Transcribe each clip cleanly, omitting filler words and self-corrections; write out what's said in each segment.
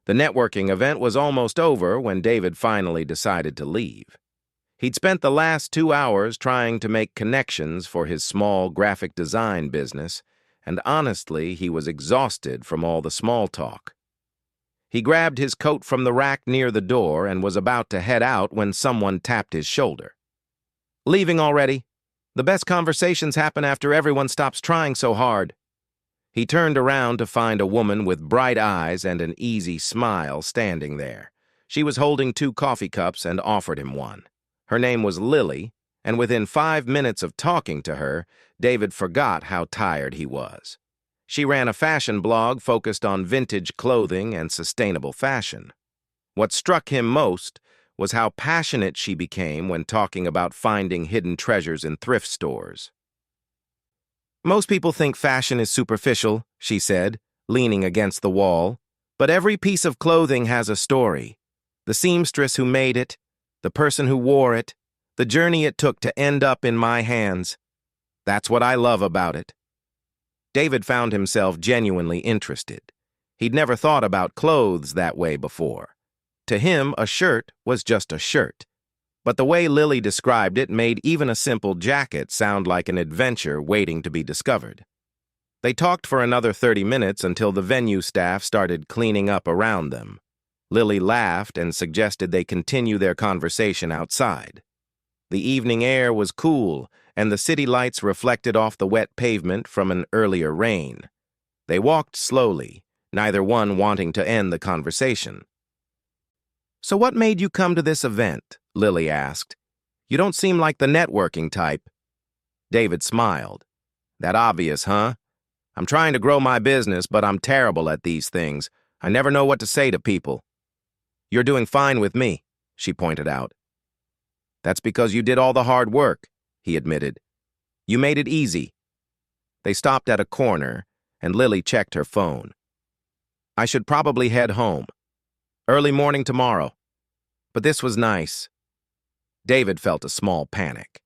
The networking event was almost over when David finally decided to leave. He'd spent the last 2 hours trying to make connections for his small graphic design business, and honestly, he was exhausted from all the small talk. He grabbed his coat from the rack near the door and was about to head out when someone tapped his shoulder. "Leaving already? The best conversations happen after everyone stops trying so hard." He turned around to find a woman with bright eyes and an easy smile standing there. She was holding 2 coffee cups and offered him one. Her name was Lily, and within 5 minutes of talking to her, David forgot how tired he was. She ran a fashion blog focused on vintage clothing and sustainable fashion. What struck him most was how passionate she became when talking about finding hidden treasures in thrift stores. "Most people think fashion is superficial," she said, leaning against the wall, "but every piece of clothing has a story. The seamstress who made it, the person who wore it, the journey it took to end up in my hands. That's what I love about it." David found himself genuinely interested. He'd never thought about clothes that way before. To him, a shirt was just a shirt. But the way Lily described it made even a simple jacket sound like an adventure waiting to be discovered. They talked for another 30 minutes until the venue staff started cleaning up around them. Lily laughed and suggested they continue their conversation outside. The evening air was cool, and the city lights reflected off the wet pavement from an earlier rain. They walked slowly, neither one wanting to end the conversation. "So what made you come to this event?" Lily asked. "You don't seem like the networking type." David smiled. "That obvious, huh? I'm trying to grow my business, but I'm terrible at these things. I never know what to say to people." "You're doing fine with me," she pointed out. "That's because you did all the hard work," he admitted. "You made it easy." They stopped at a corner, and Lily checked her phone. "I should probably head home. Early morning tomorrow. But this was nice." David felt a small panic.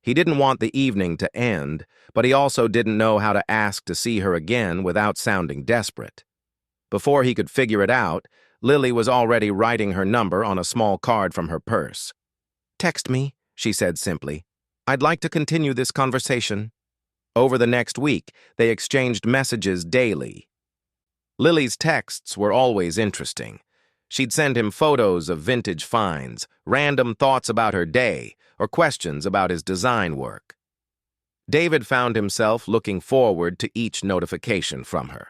He didn't want the evening to end, but he also didn't know how to ask to see her again without sounding desperate. Before he could figure it out, Lily was already writing her number on a small card from her purse. "Text me," she said simply. "I'd like to continue this conversation." Over the next week, they exchanged messages daily. Lily's texts were always interesting. She'd send him photos of vintage finds, random thoughts about her day, or questions about his design work. David found himself looking forward to each notification from her.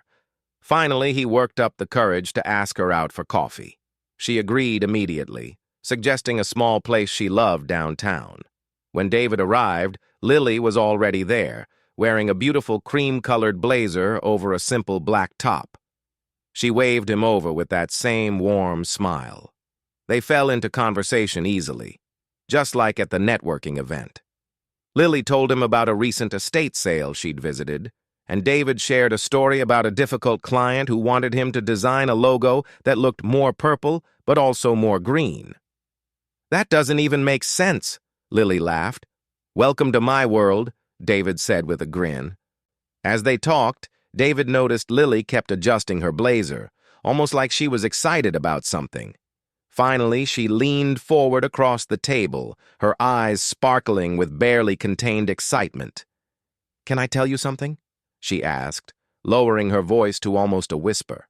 Finally, he worked up the courage to ask her out for coffee. She agreed immediately, suggesting a small place she loved downtown. When David arrived, Lily was already there, wearing a beautiful cream-colored blazer over a simple black top. She waved him over with that same warm smile. They fell into conversation easily, just like at the networking event. Lily told him about a recent estate sale she'd visited, and David shared a story about a difficult client who wanted him to design a logo that looked more purple but also more green. "That doesn't even make sense," Lily laughed. "Welcome to my world," David said with a grin. As they talked, David noticed Lily kept adjusting her blazer, almost like she was excited about something. Finally, she leaned forward across the table, her eyes sparkling with barely contained excitement. "Can I tell you something?" she asked, lowering her voice to almost a whisper.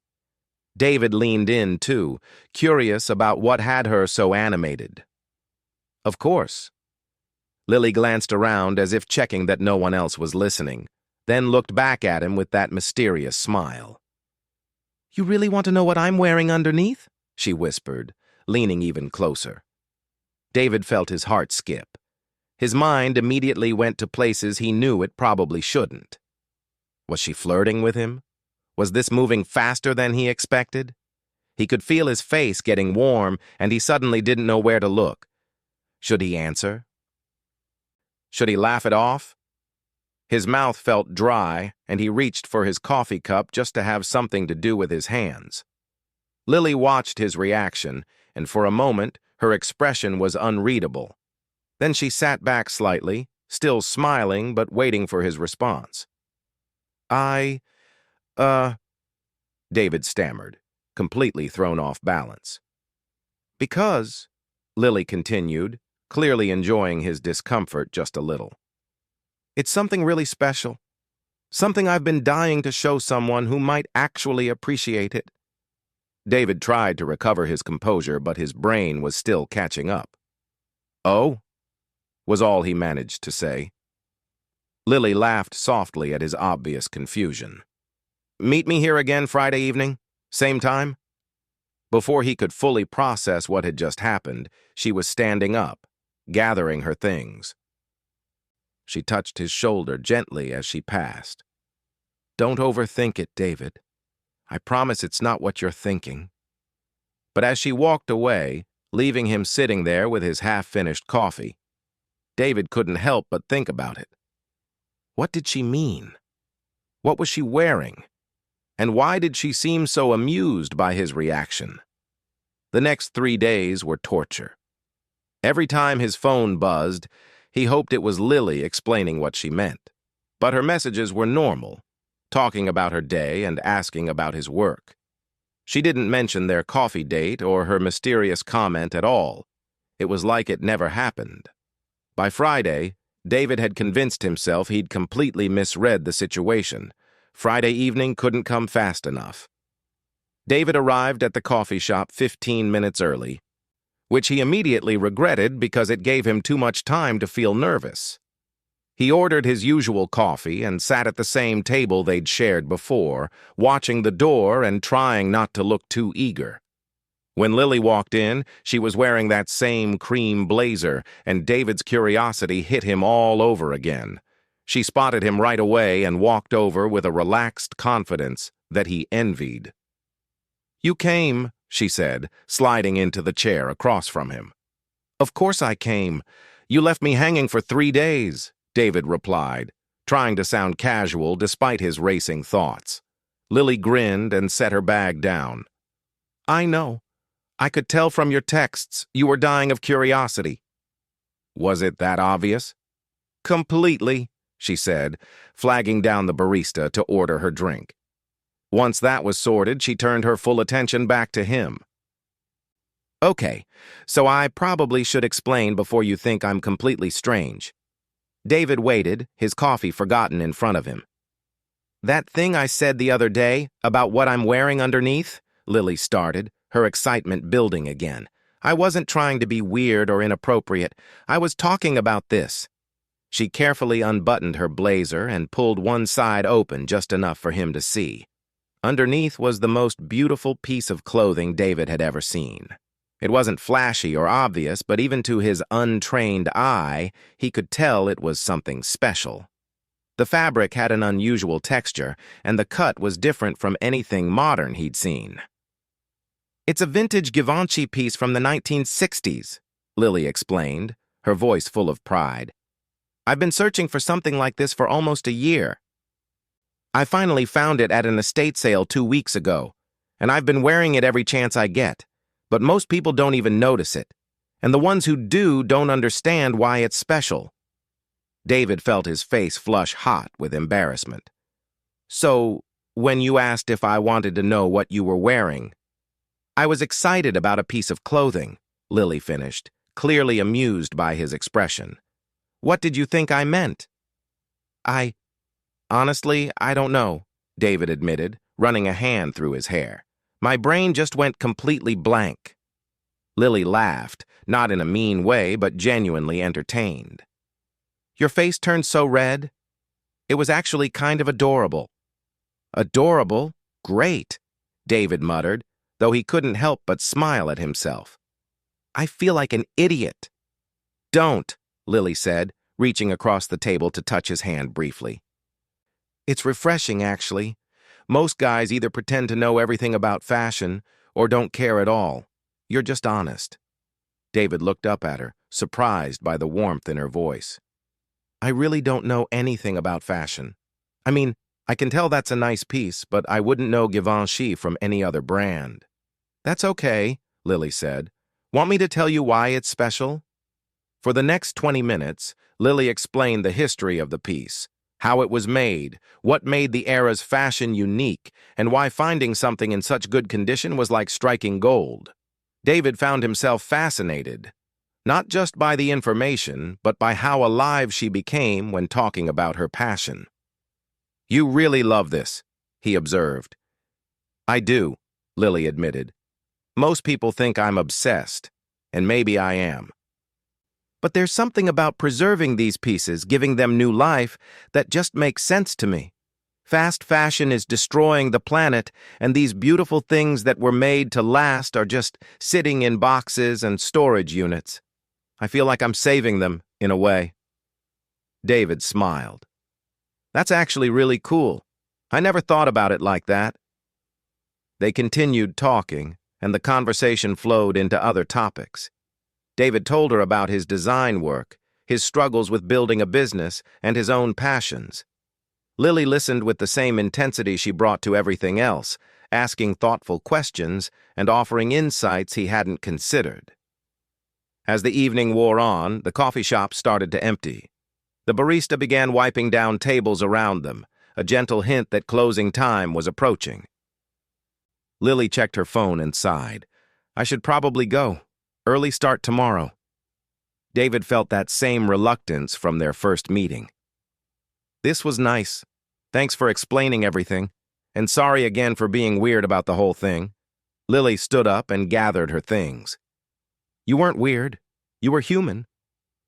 David leaned in, too, curious about what had her so animated. "Of course." Lily glanced around as if checking that no one else was listening, then looked back at him with that mysterious smile. "You really want to know what I'm wearing underneath?" she whispered, leaning even closer. David felt his heart skip. His mind immediately went to places he knew it probably shouldn't. Was she flirting with him? Was this moving faster than he expected? He could feel his face getting warm, and he suddenly didn't know where to look. Should he answer? Should he laugh it off? His mouth felt dry, and he reached for his coffee cup just to have something to do with his hands. Lily watched his reaction, and for a moment, her expression was unreadable. Then she sat back slightly, still smiling but waiting for his response. David stammered. completely thrown off balance. Because, Lily continued, clearly enjoying his discomfort just a little. It's something really special. Something I've been dying to show someone who might actually appreciate it. David tried to recover his composure, but his brain was still catching up. "Oh?" was all he managed to say. Lily laughed softly at his obvious confusion. "Meet me here again Friday evening? Same time?" Before he could fully process what had just happened, she was standing up, gathering her things. She touched his shoulder gently as she passed. "Don't overthink it, David. I promise it's not what you're thinking." But as she walked away, leaving him sitting there with his half-finished coffee, David couldn't help but think about it. What did she mean? What was she wearing? And why did she seem so amused by his reaction? The next 3 days were torture. Every time his phone buzzed, he hoped it was Lily explaining what she meant. But her messages were normal, talking about her day and asking about his work. She didn't mention their coffee date or her mysterious comment at all. It was like it never happened. By Friday, David had convinced himself he'd completely misread the situation. Friday evening couldn't come fast enough. David arrived at the coffee shop 15 minutes early, which he immediately regretted because it gave him too much time to feel nervous. He ordered his usual coffee and sat at the same table they'd shared before, watching the door and trying not to look too eager. When Lily walked in, she was wearing that same cream blazer, and David's curiosity hit him all over again. She spotted him right away and walked over with a relaxed confidence that he envied. "You came," she said, sliding into the chair across from him. "Of course I came. You left me hanging for 3 days, David replied, trying to sound casual despite his racing thoughts. Lily grinned and set her bag down. "I know. I could tell from your texts you were dying of curiosity." "Was it that obvious?" "Completely," she said, flagging down the barista to order her drink. Once that was sorted, she turned her full attention back to him. "Okay, so I probably should explain before you think I'm completely strange." David waited, his coffee forgotten in front of him. "That thing I said the other day about what I'm wearing underneath," Lily started, her excitement building again. "I wasn't trying to be weird or inappropriate. I was talking about this." She carefully unbuttoned her blazer and pulled one side open just enough for him to see. Underneath was the most beautiful piece of clothing David had ever seen. It wasn't flashy or obvious, but even to his untrained eye, he could tell it was something special. The fabric had an unusual texture, and the cut was different from anything modern he'd seen. "It's a vintage Givenchy piece from the 1960s, Lily explained, her voice full of pride. "I've been searching for something like this for almost a year. I finally found it at an estate sale 2 weeks ago, and I've been wearing it every chance I get. But most people don't even notice it, and the ones who do don't understand why it's special." David felt his face flush hot with embarrassment. "So, when you asked if I wanted to know what you were wearing..." "I was excited about a piece of clothing," Lily finished, clearly amused by his expression. "What did you think I meant?" Honestly, I don't know," David admitted, running a hand through his hair. "My brain just went completely blank." Lily laughed, not in a mean way, but genuinely entertained. "Your face turned so red. It was actually kind of adorable." "Adorable? Great," David muttered, though he couldn't help but smile at himself. "I feel like an idiot." "Don't," Lily said, reaching across the table to touch his hand briefly. "It's refreshing, actually. Most guys either pretend to know everything about fashion or don't care at all. You're just honest." David looked up at her, surprised by the warmth in her voice. "I really don't know anything about fashion. I mean, I can tell that's a nice piece, but I wouldn't know Givenchy from any other brand." "That's okay," Lily said. "Want me to tell you why it's special?" For the next 20 minutes, Lily explained the history of the piece, how it was made, what made the era's fashion unique, and why finding something in such good condition was like striking gold. David found himself fascinated, not just by the information, but by how alive she became when talking about her passion. "You really love this," he observed. "I do," Lily admitted. "Most people think I'm obsessed, and maybe I am. But there's something about preserving these pieces, giving them new life, that just makes sense to me. Fast fashion is destroying the planet, and these beautiful things that were made to last are just sitting in boxes and storage units. I feel like I'm saving them, in a way." David smiled. "That's actually really cool. I never thought about it like that." They continued talking, and the conversation flowed into other topics. David told her about his design work, his struggles with building a business, and his own passions. Lily listened with the same intensity she brought to everything else, asking thoughtful questions and offering insights he hadn't considered. As the evening wore on, the coffee shop started to empty. The barista began wiping down tables around them, a gentle hint that closing time was approaching. Lily checked her phone and sighed. "I should probably go. Early start tomorrow." David felt that same reluctance from their first meeting. "This was nice. Thanks for explaining everything. And sorry again for being weird about the whole thing." Lily stood up and gathered her things. "You weren't weird. You were human."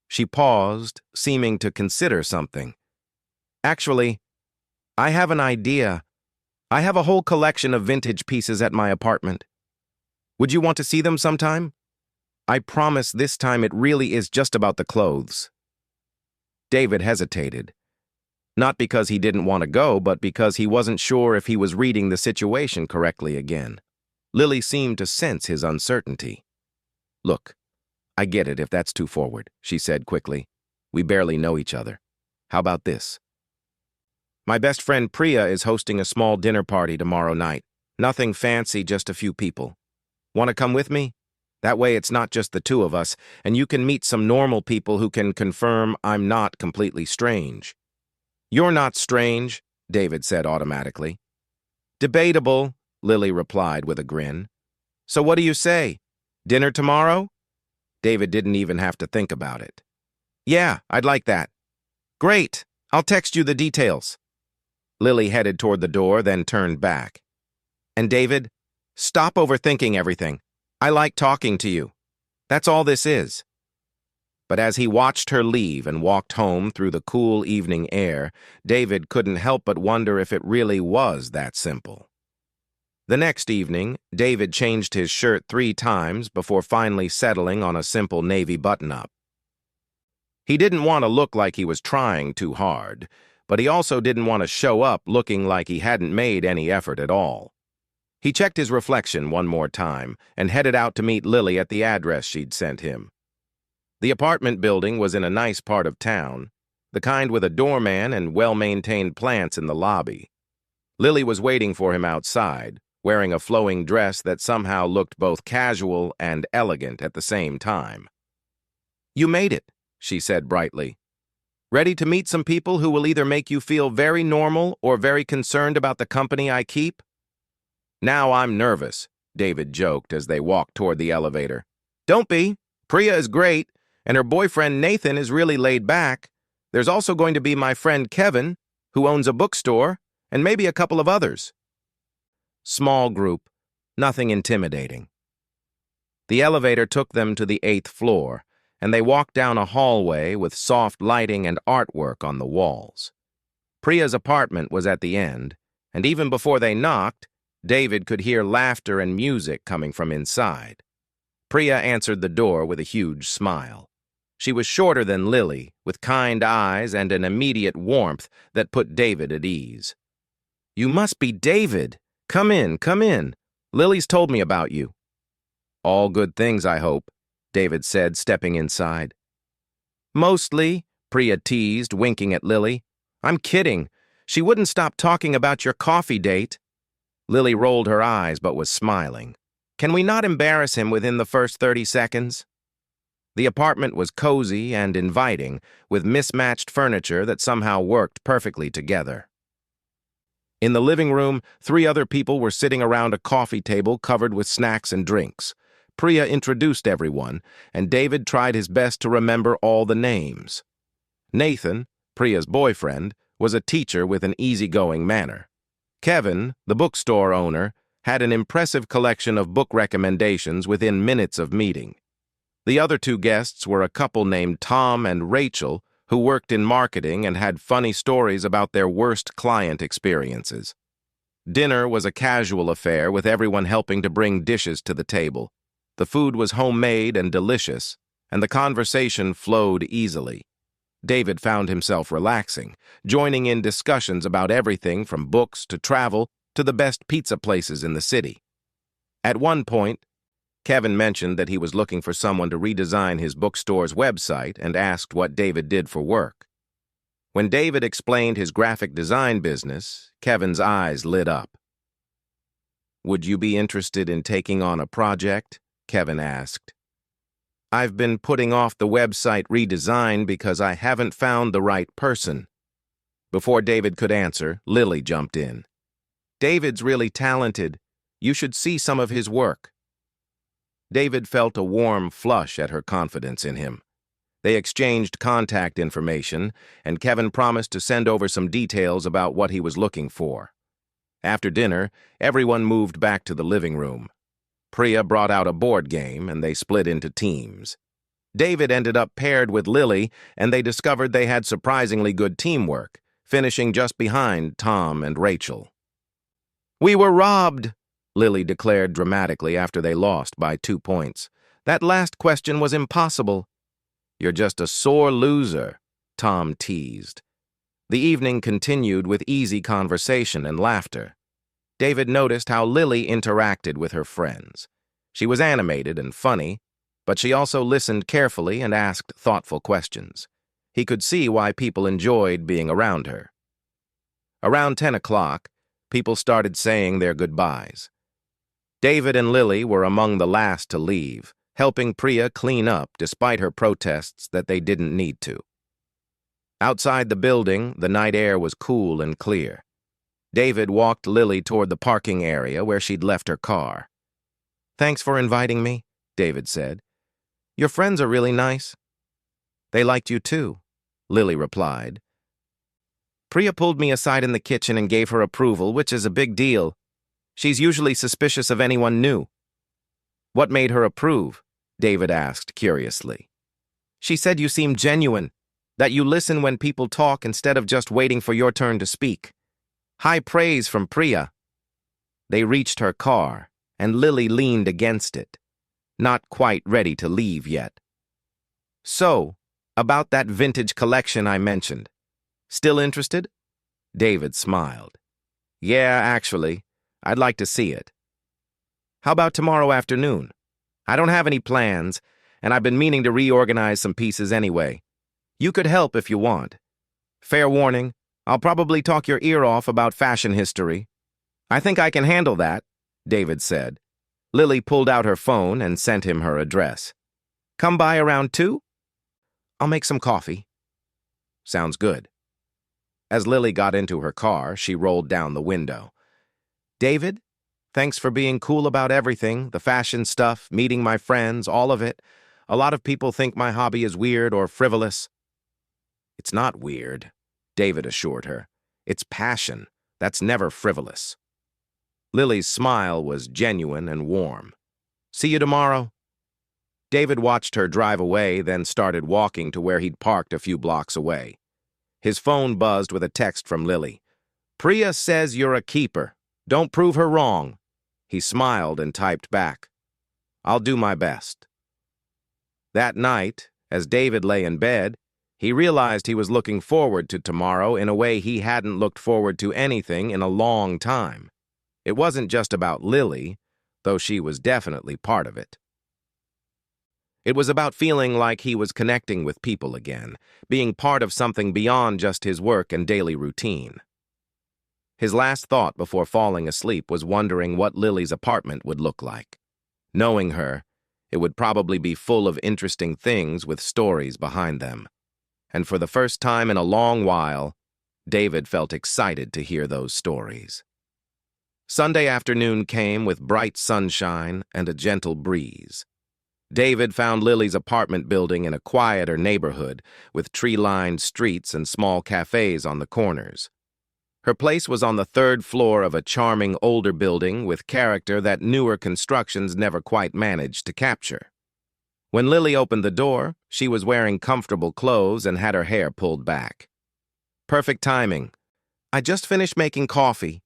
She paused, seeming to consider something. "Actually, I have an idea. I have a whole collection of vintage pieces at my apartment. Would you want to see them sometime? I promise this time it really is just about the clothes." David hesitated. Not because he didn't want to go, but because he wasn't sure if he was reading the situation correctly again. Lily seemed to sense his uncertainty. "Look, I get it if that's too forward," she said quickly. "We barely know each other. How about this? My best friend Priya is hosting a small dinner party tomorrow night. Nothing fancy, just a few people. Want to come with me? That way it's not just the two of us, and you can meet some normal people who can confirm I'm not completely strange." "You're not strange," David said automatically. "Debatable," Lily replied with a grin. "So what do you say? Dinner tomorrow?" David didn't even have to think about it. "Yeah, I'd like that." "Great. I'll text you the details." Lily headed toward the door, then turned back. "And David, stop overthinking everything. I like talking to you. That's all this is." But as he watched her leave and walked home through the cool evening air, David couldn't help but wonder if it really was that simple. The next evening, David changed his shirt 3 times before finally settling on a simple navy button-up. He didn't want to look like he was trying too hard, but he also didn't want to show up looking like he hadn't made any effort at all. He checked his reflection one more time and headed out to meet Lily at the address she'd sent him. The apartment building was in a nice part of town, the kind with a doorman and well-maintained plants in the lobby. Lily was waiting for him outside, wearing a flowing dress that somehow looked both casual and elegant at the same time. "You made it," she said brightly. "Ready to meet some people who will either make you feel very normal or very concerned about the company I keep?" "Now I'm nervous," David joked as they walked toward the elevator. "Don't be. Priya is great, and her boyfriend Nathan is really laid back. There's also going to be my friend Kevin, who owns a bookstore, and maybe a couple of others." Small group, nothing intimidating. The elevator took them to the 8th floor, and they walked down a hallway with soft lighting and artwork on the walls. Priya's apartment was at the end, and even before they knocked, David could hear laughter and music coming from inside. Priya answered the door with a huge smile. She was shorter than Lily, with kind eyes and an immediate warmth that put David at ease. "You must be David. Come in, come in. Lily's told me about you." "All good things, I hope," David said, stepping inside. "Mostly," Priya teased, winking at Lily. "I'm kidding. She wouldn't stop talking about your coffee date." Lily rolled her eyes but was smiling. "Can we not embarrass him within the first 30 seconds? The apartment was cozy and inviting, with mismatched furniture that somehow worked perfectly together. In the living room, 3 other people were sitting around a coffee table covered with snacks and drinks. Priya introduced everyone, and David tried his best to remember all the names. Nathan, Priya's boyfriend, was a teacher with an easygoing manner. Kevin, the bookstore owner, had an impressive collection of book recommendations within minutes of meeting. The other 2 guests were a couple named Tom and Rachel, who worked in marketing and had funny stories about their worst client experiences. Dinner was a casual affair, with everyone helping to bring dishes to the table. The food was homemade and delicious, and the conversation flowed easily. David found himself relaxing, joining in discussions about everything from books to travel to the best pizza places in the city. At one point, Kevin mentioned that he was looking for someone to redesign his bookstore's website and asked what David did for work. When David explained his graphic design business, Kevin's eyes lit up. "Would you be interested in taking on a project?" Kevin asked. "I've been putting off the website redesign because I haven't found the right person." Before David could answer, Lily jumped in. "David's really talented. You should see some of his work." David felt a warm flush at her confidence in him. They exchanged contact information, and Kevin promised to send over some details about what he was looking for. After dinner, everyone moved back to the living room. Priya brought out a board game, and they split into teams. David ended up paired with Lily, and they discovered they had surprisingly good teamwork, finishing just behind Tom and Rachel. "We were robbed," Lily declared dramatically after they lost by 2 points. "That last question was impossible." "You're just a sore loser," Tom teased. The evening continued with easy conversation and laughter. David noticed how Lily interacted with her friends. She was animated and funny, but she also listened carefully and asked thoughtful questions. He could see why people enjoyed being around her. Around 10 o'clock, people started saying their goodbyes. David and Lily were among the last to leave, helping Priya clean up despite her protests that they didn't need to. Outside the building, the night air was cool and clear. David walked Lily toward the parking area where she'd left her car. "Thanks for inviting me," David said. "Your friends are really nice." "They liked you too," Lily replied. "Priya pulled me aside in the kitchen and gave her approval, which is a big deal. She's usually suspicious of anyone new." "What made her approve?" David asked curiously. "She said you seem genuine, that you listen when people talk instead of just waiting for your turn to speak. High praise from Priya." They reached her car, and Lily leaned against it, not quite ready to leave yet. "So, about that vintage collection I mentioned. Still interested?" David smiled. "Yeah, actually. I'd like to see it." "How about tomorrow afternoon? I don't have any plans, and I've been meaning to reorganize some pieces anyway. You could help if you want. Fair warning, I'll probably talk your ear off about fashion history." "I think I can handle that," David said. Lily pulled out her phone and sent him her address. "Come by around 2? I'll make some coffee." "Sounds good." As Lily got into her car, she rolled down the window. "David, thanks for being cool about everything, the fashion stuff, meeting my friends, all of it. A lot of people think my hobby is weird or frivolous." "It's not weird," David assured her. "It's passion. That's never frivolous." Lily's smile was genuine and warm. "See you tomorrow." David watched her drive away, then started walking to where he'd parked a few blocks away. His phone buzzed with a text from Lily. "Priya says you're a keeper. Don't prove her wrong." He smiled and typed back, "I'll do my best." That night, as David lay in bed, he realized he was looking forward to tomorrow in a way he hadn't looked forward to anything in a long time. It wasn't just about Lily, though she was definitely part of it. It was about feeling like he was connecting with people again, being part of something beyond just his work and daily routine. His last thought before falling asleep was wondering what Lily's apartment would look like. Knowing her, It would probably be full of interesting things with stories behind them. And for the first time in a long while, David felt excited to hear those stories. Sunday afternoon came with bright sunshine and a gentle breeze. David found Lily's apartment building in a quieter neighborhood with tree-lined streets and small cafes on the corners. Her place was on the third floor of a charming older building with character that newer constructions never quite managed to capture. When Lily opened the door, she was wearing comfortable clothes and had her hair pulled back. Perfect timing. I just finished making coffee.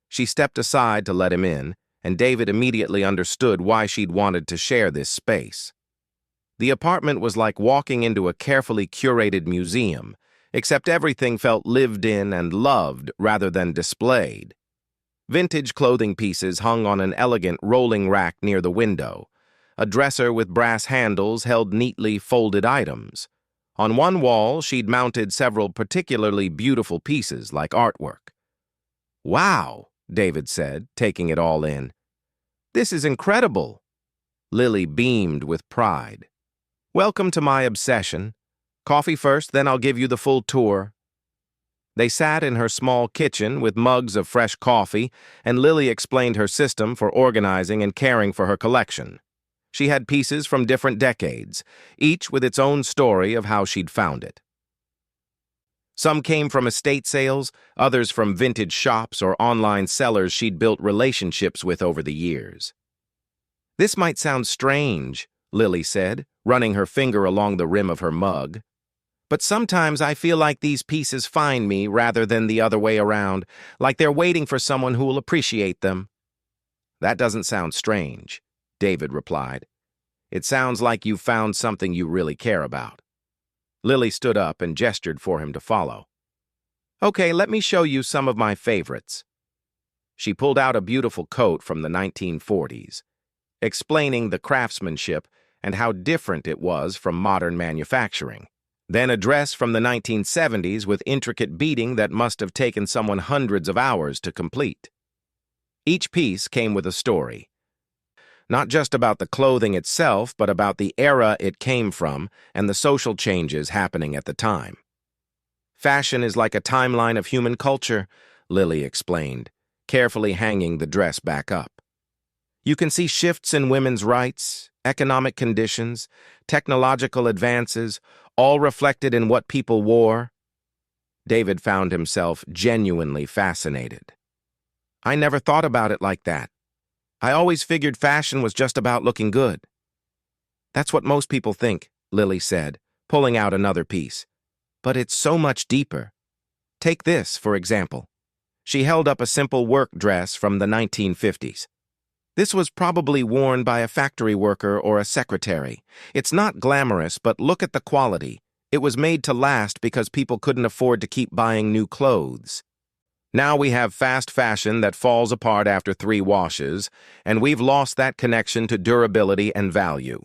She stepped aside to let him in, and David immediately understood why she'd wanted to share this space. The apartment was like walking into a carefully curated museum, except everything felt lived in and loved rather than displayed. Vintage clothing pieces hung on an elegant rolling rack near the window. A dresser with brass handles held neatly folded items. On one wall, she'd mounted several particularly beautiful pieces like artwork. "Wow," David said, taking it all in. "This is incredible." Lily beamed with pride. "Welcome to my obsession. Coffee first, then I'll give you the full tour." They sat in her small kitchen with mugs of fresh coffee, and Lily explained her system for organizing and caring for her collection. She had pieces from different decades, each with its own story of how she'd found it. Some came from estate sales, others from vintage shops or online sellers she'd built relationships with over the years. "This might sound strange," Lily said, running her finger along the rim of her mug. "But sometimes I feel like these pieces find me rather than the other way around, like they're waiting for someone who will appreciate them." "That doesn't sound strange," David replied. "It sounds like you've found something you really care about." Lily stood up and gestured for him to follow. "Okay, let me show you some of my favorites." She pulled out a beautiful coat from the 1940s, explaining the craftsmanship and how different it was from modern manufacturing. Then a dress from the 1970s with intricate beading that must have taken someone hundreds of hours to complete. Each piece came with a story. Not just about the clothing itself, but about the era it came from and the social changes happening at the time. "Fashion is like a timeline of human culture," Lily explained, carefully hanging the dress back up. "You can see shifts in women's rights, economic conditions, technological advances, all reflected in what people wore." David found himself genuinely fascinated. "I never thought about it like that. I always figured fashion was just about looking good." "That's what most people think," Lily said, pulling out another piece. "But it's so much deeper. Take this, for example." She held up a simple work dress from the 1950s. "This was probably worn by a factory worker or a secretary. It's not glamorous, but look at the quality. It was made to last because people couldn't afford to keep buying new clothes. Now we have fast fashion that falls apart after 3 washes, and we've lost that connection to durability and value."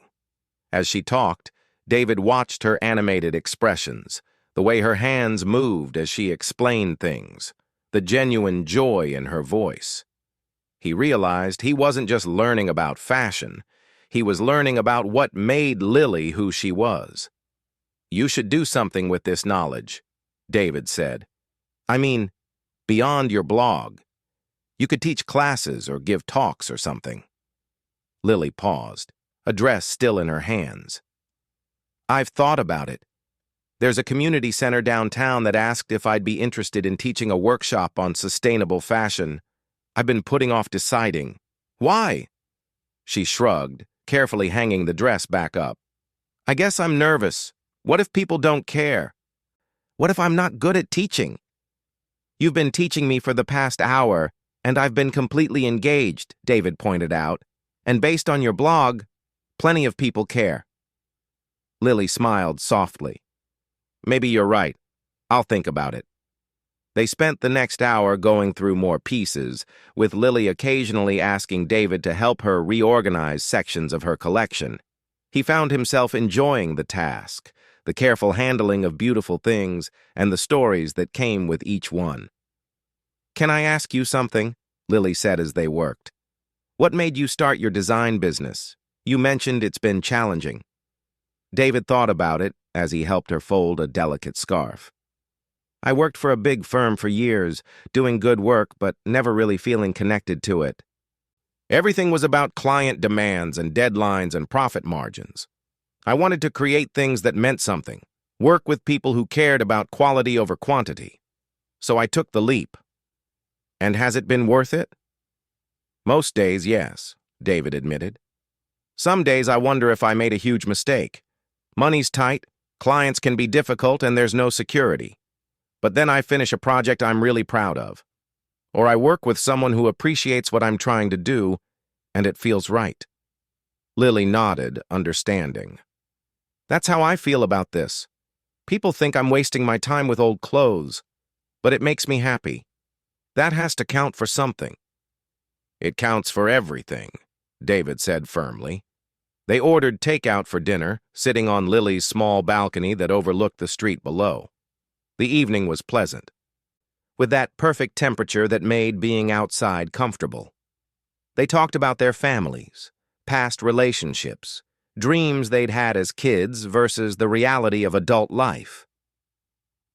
As she talked, David watched her animated expressions, the way her hands moved as she explained things, the genuine joy in her voice. He realized he wasn't just learning about fashion, he was learning about what made Lily who she was. "You should do something with this knowledge," David said. "I mean, beyond your blog. You could teach classes or give talks or something." Lily paused, a dress still in her hands. "I've thought about it. There's a community center downtown that asked if I'd be interested in teaching a workshop on sustainable fashion. I've been putting off deciding." "Why?" She shrugged, carefully hanging the dress back up. "I guess I'm nervous. What if people don't care? What if I'm not good at teaching? You've been teaching me for the past hour, and I've been completely engaged," David pointed out. "And based on your blog, plenty of people care." Lily smiled softly. "Maybe you're right. I'll think about it." They spent the next hour going through more pieces, with Lily occasionally asking David to help her reorganize sections of her collection. He found himself enjoying the task, the careful handling of beautiful things, and the stories that came with each one. "Can I ask you something?" Lily said as they worked. "What made you start your design business? You mentioned it's been challenging. David thought about it as he helped her fold a delicate scarf. I worked for a big firm for years, doing good work but never really feeling connected to it. Everything was about client demands and deadlines and profit margins. I wanted to create things that meant something, work with people who cared about quality over quantity. So I took the leap. And has it been worth it? Most days, yes, David admitted. Some days I wonder if I made a huge mistake. Money's tight, clients can be difficult, and there's no security. But then I finish a project I'm really proud of. Or I work with someone who appreciates what I'm trying to do, and it feels right. Lily nodded, understanding. That's how I feel about this. People think I'm wasting my time with old clothes, but it makes me happy. That has to count for something. It counts for everything, David said firmly. They ordered takeout for dinner, sitting on Lily's small balcony that overlooked the street below. The evening was pleasant, with that perfect temperature that made being outside comfortable. They talked about their families, past relationships, dreams they'd had as kids versus the reality of adult life.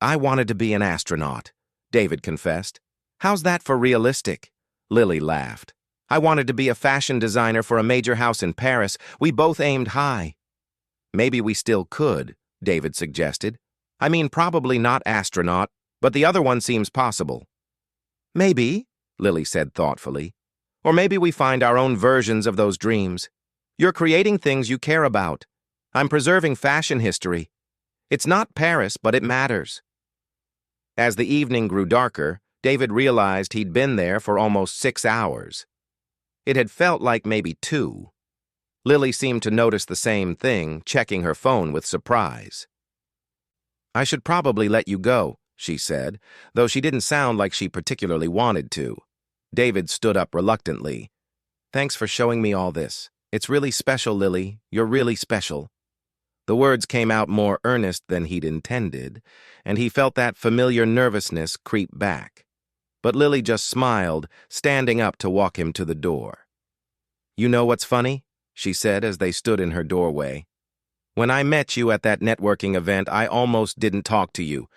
I wanted to be an astronaut, David confessed. How's that for realistic? Lily laughed. I wanted to be a fashion designer for a major house in Paris. We both aimed high. Maybe we still could, David suggested. I mean, probably not astronaut, but the other one seems possible. Maybe, Lily said thoughtfully. Or maybe we find our own versions of those dreams. You're creating things you care about. I'm preserving fashion history. It's not Paris, but it matters. As the evening grew darker, David realized he'd been there for almost 6 hours. It had felt like maybe 2. Lily seemed to notice the same thing, checking her phone with surprise. I should probably let you go, she said, though she didn't sound like she particularly wanted to. David stood up reluctantly. Thanks for showing me all this. It's really special, Lily. You're really special. The words came out more earnest than he'd intended, and he felt that familiar nervousness creep back. But Lily just smiled, standing up to walk him to the door. You know what's funny? She said as they stood in her doorway. When I met you at that networking event, I almost didn't talk to you.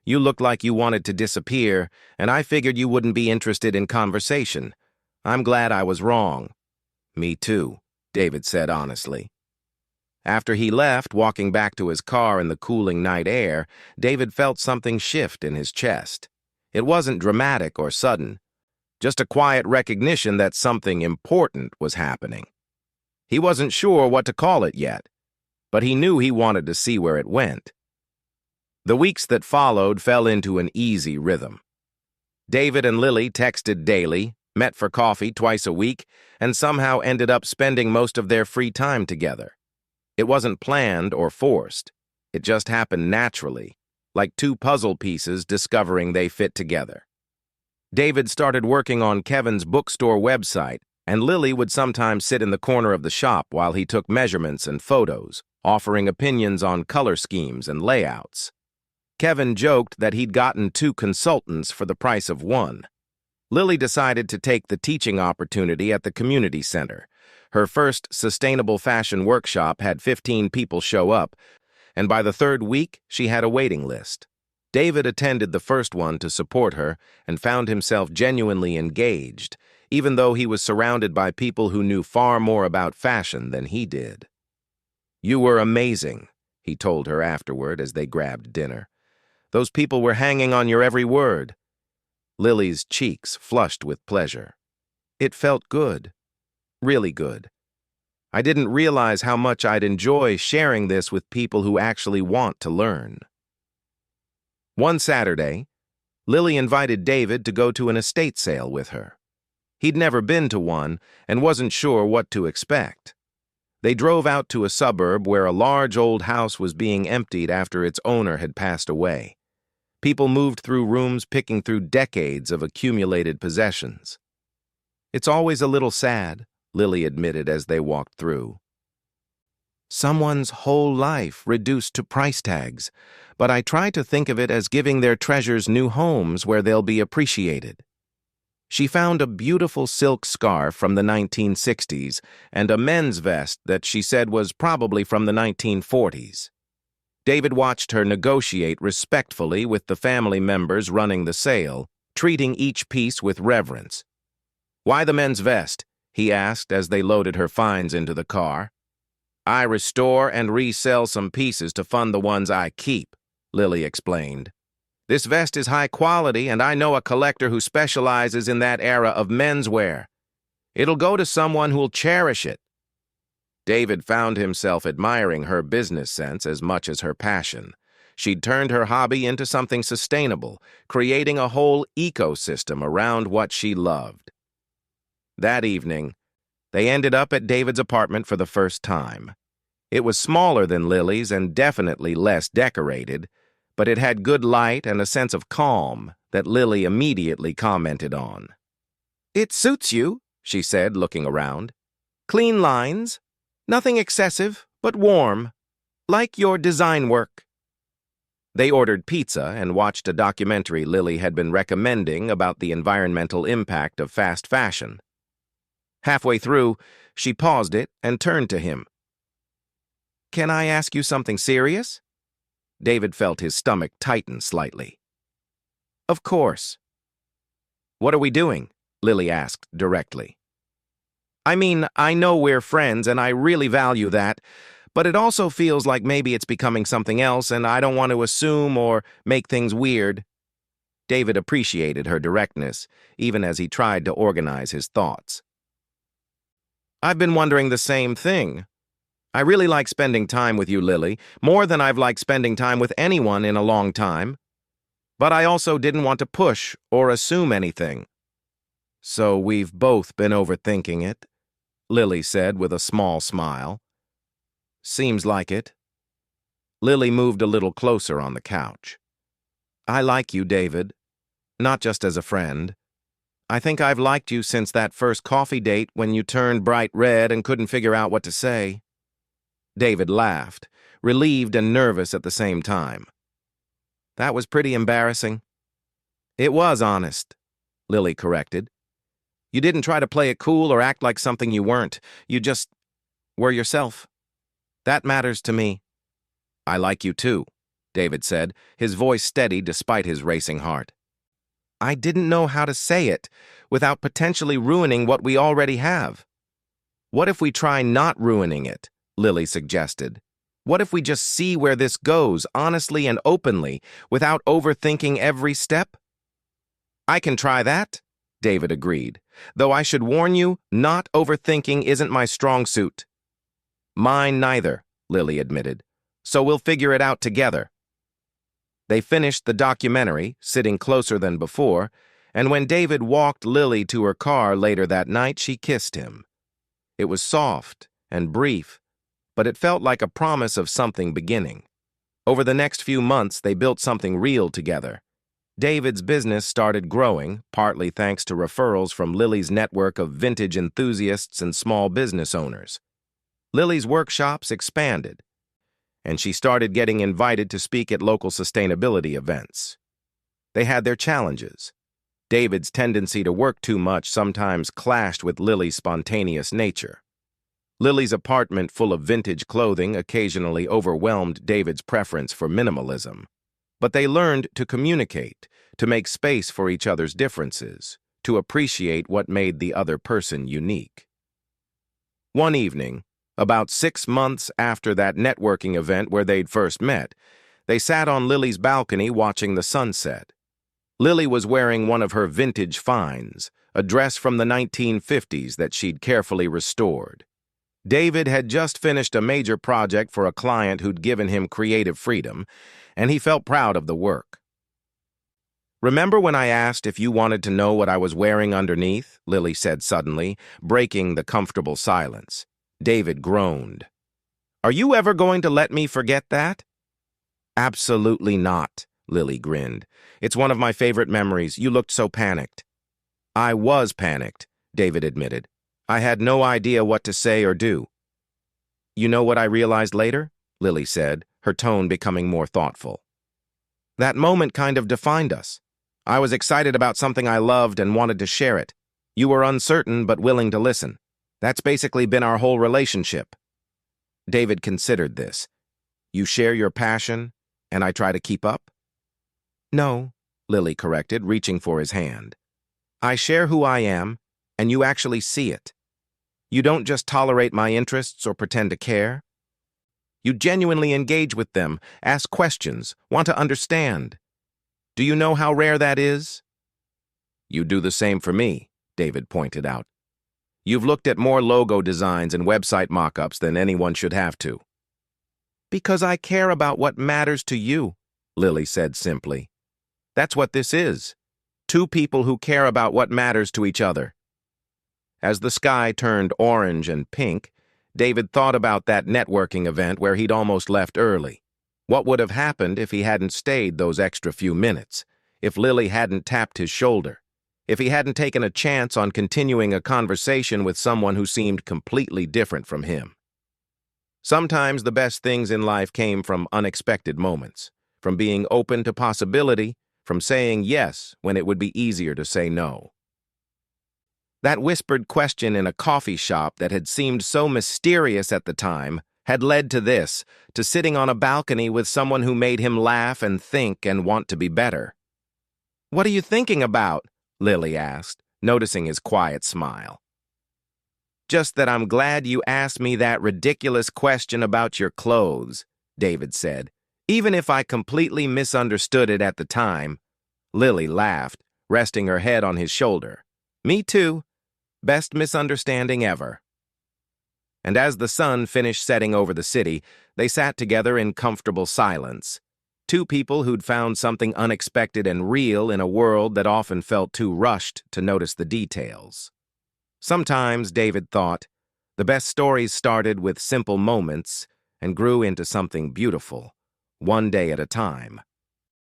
You looked like you wanted to disappear, and I figured you wouldn't be interested in conversation. I'm glad I was wrong. Me too, David said honestly. After he left, walking back to his car in the cooling night air, David felt something shift in his chest. It wasn't dramatic or sudden, just a quiet recognition that something important was happening. He wasn't sure what to call it yet, but he knew he wanted to see where it went. The weeks that followed fell into an easy rhythm. David and Lily texted daily, met for coffee twice a week, and somehow ended up spending most of their free time together. It wasn't planned or forced. It just happened naturally, like 2 puzzle pieces discovering they fit together. David started working on Kevin's bookstore website, and Lily would sometimes sit in the corner of the shop while he took measurements and photos, offering opinions on color schemes and layouts. Kevin joked that he'd gotten 2 consultants for the price of 1. Lily decided to take the teaching opportunity at the community center. Her first sustainable fashion workshop had 15 people show up, and by the 3rd week, she had a waiting list. David attended the first one to support her and found himself genuinely engaged, even though he was surrounded by people who knew far more about fashion than he did. You were amazing, he told her afterward as they grabbed dinner. Those people were hanging on your every word. Lily's cheeks flushed with pleasure. It felt good. Really good. I didn't realize how much I'd enjoy sharing this with people who actually want to learn. One Saturday, Lily invited David to go to an estate sale with her. He'd never been to one and wasn't sure what to expect. They drove out to a suburb where a large old house was being emptied after its owner had passed away. People moved through rooms picking through decades of accumulated possessions. It's always a little sad, Lily admitted as they walked through. Someone's whole life reduced to price tags, but I try to think of it as giving their treasures new homes where they'll be appreciated. She found a beautiful silk scarf from the 1960s and a men's vest that she said was probably from the 1940s. David watched her negotiate respectfully with the family members running the sale, treating each piece with reverence. "Why the men's vest?" he asked as they loaded her finds into the car. "I restore and resell some pieces to fund the ones I keep," Lily explained. "This vest is high quality, and I know a collector who specializes in that era of menswear. It'll go to someone who'll cherish it." David found himself admiring her business sense as much as her passion. She'd turned her hobby into something sustainable, creating a whole ecosystem around what she loved. That evening, they ended up at David's apartment for the first time. It was smaller than Lily's and definitely less decorated, but it had good light and a sense of calm that Lily immediately commented on. "It suits you," she said, looking around. "Clean lines. Nothing excessive, but warm. Like your design work." They ordered pizza and watched a documentary Lily had been recommending about the environmental impact of fast fashion. Halfway through, she paused it and turned to him. "Can I ask you something serious?" David felt his stomach tighten slightly. "Of course." "What are we doing?" Lily asked directly. "I mean, I know we're friends and I really value that, but it also feels like maybe it's becoming something else and I don't want to assume or make things weird." David appreciated her directness, even as he tried to organize his thoughts. "I've been wondering the same thing. I really like spending time with you, Lily, more than I've liked spending time with anyone in a long time. But I also didn't want to push or assume anything." "So we've both been overthinking it," Lily said with a small smile. "Seems like it." Lily moved a little closer on the couch. "I like you, David. Not just as a friend. I think I've liked you since that first coffee date when you turned bright red and couldn't figure out what to say." David laughed, relieved and nervous at the same time. "That was pretty embarrassing." "It was honest," Lily corrected. "You didn't try to play it cool or act like something you weren't. You just were yourself. That matters to me." "I like you too," David said, his voice steady despite his racing heart. "I didn't know how to say it without potentially ruining what we already have." "What if we try not ruining it?" Lily suggested. "What if we just see where this goes, honestly and openly, without overthinking every step?" "I can try that," David agreed, "though I should warn you, not overthinking isn't my strong suit." "Mine neither," Lily admitted, "so we'll figure it out together." They finished the documentary, sitting closer than before, and when David walked Lily to her car later that night, she kissed him. It was soft and brief, but it felt like a promise of something beginning. Over the next few months, they built something real together. David's business started growing, partly thanks to referrals from Lily's network of vintage enthusiasts and small business owners. Lily's workshops expanded, and she started getting invited to speak at local sustainability events. They had their challenges. David's tendency to work too much sometimes clashed with Lily's spontaneous nature. Lily's apartment full of vintage clothing occasionally overwhelmed David's preference for minimalism. But they learned to communicate, to make space for each other's differences, to appreciate what made the other person unique. One evening, about 6 months after that networking event where they'd first met, they sat on Lily's balcony watching the sunset. Lily was wearing one of her vintage finds, a dress from the 1950s that she'd carefully restored. David had just finished a major project for a client who'd given him creative freedom, and he felt proud of the work. "Remember when I asked if you wanted to know what I was wearing underneath?" Lily said suddenly, breaking the comfortable silence. David groaned. "Are you ever going to let me forget that?" "Absolutely not," Lily grinned. "It's one of my favorite memories. You looked so panicked." "I was panicked," David admitted. "I had no idea what to say or do." "You know what I realized later?" Lily said, her tone becoming more thoughtful. "That moment kind of defined us. I was excited about something I loved and wanted to share it. You were uncertain but willing to listen. That's basically been our whole relationship." David considered this. "You share your passion, and I try to keep up?" "No," Lily corrected, reaching for his hand. "I share who I am, and you actually see it. You don't just tolerate my interests or pretend to care. You genuinely engage with them, ask questions, want to understand. Do you know how rare that is?" "You do the same for me," David pointed out. "You've looked at more logo designs and website mock-ups than anyone should have to." "Because I care about what matters to you," Lily said simply. "That's what this is. Two people who care about what matters to each other." As the sky turned orange and pink, David thought about that networking event where he'd almost left early. What would have happened if he hadn't stayed those extra few minutes? If Lily hadn't tapped his shoulder? If he hadn't taken a chance on continuing a conversation with someone who seemed completely different from him? Sometimes the best things in life came from unexpected moments, from being open to possibility, from saying yes when it would be easier to say no. That whispered question in a coffee shop that had seemed so mysterious at the time had led to this, to sitting on a balcony with someone who made him laugh and think and want to be better. "What are you thinking about?" Lily asked, noticing his quiet smile. "Just that I'm glad you asked me that ridiculous question about your clothes," David said, "even if I completely misunderstood it at the time." Lily laughed, resting her head on his shoulder. "Me too. Best misunderstanding ever." And as the sun finished setting over the city, they sat together in comfortable silence. Two people who'd found something unexpected and real in a world that often felt too rushed to notice the details. Sometimes, David thought, the best stories started with simple moments and grew into something beautiful, one day at a time.